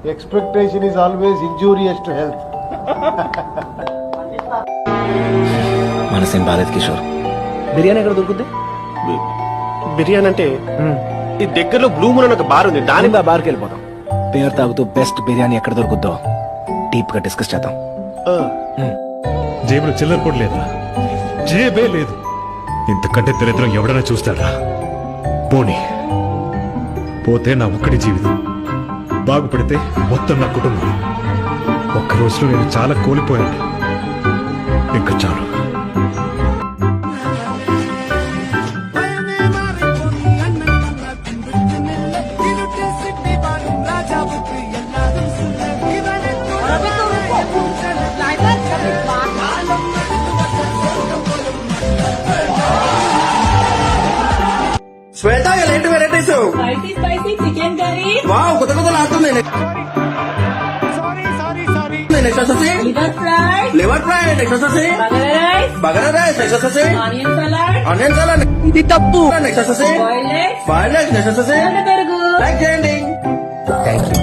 Expectation is always injurious to health. మనసేం బాలేదు కిషోర్. బిర్యానీ ఎక్కడ దొరుకుద్ది? బిర్యానీ అంటే ఈ దగ్గరలో బ్లూ మూన్ అని ఒక బార్ ఉంది, దాని బార్కి వెళ్ళిపోతాం. పేరు తాగుతూ బెస్ట్ బిర్యానీ ఎక్కడ దొరుకుద్దో డీప్ గా డిస్కస్ చేద్దాం. జేబులో చిల్లర కూడా లేదా? జేబే లేదు. ఇంతకంటే దరిద్రం ఎవడైనా చూస్తాడా? పోనీ పోతే నా ఒక్కడి జీవితం, బాగుపడితే మొత్తం నా కుటుంబం. ఒక్క రోజులో నేను చాలా కోల్పోయాను. ఇంకా చాలు. శ్వేత ఎలాంటి varieties? Spicy chicken curry, wow, కొత్త కొత్తలు ఆడుతుంది. నెక్స్ట్ వచ్చేసి లివర్ ఫ్రై, నెక్స్ట్ వచ్చేసి బగారా రైస్, నెక్స్ట్ వచ్చేసి ఆనియన్ సలాడ్. ఇది తప్పు. నెక్స్ట్ వచ్చేసి బాయిల్డ్ ఎగ్స్, నెక్స్ట్ వచ్చేసి పెరుగు. లైక్ చేయండి. Thank you.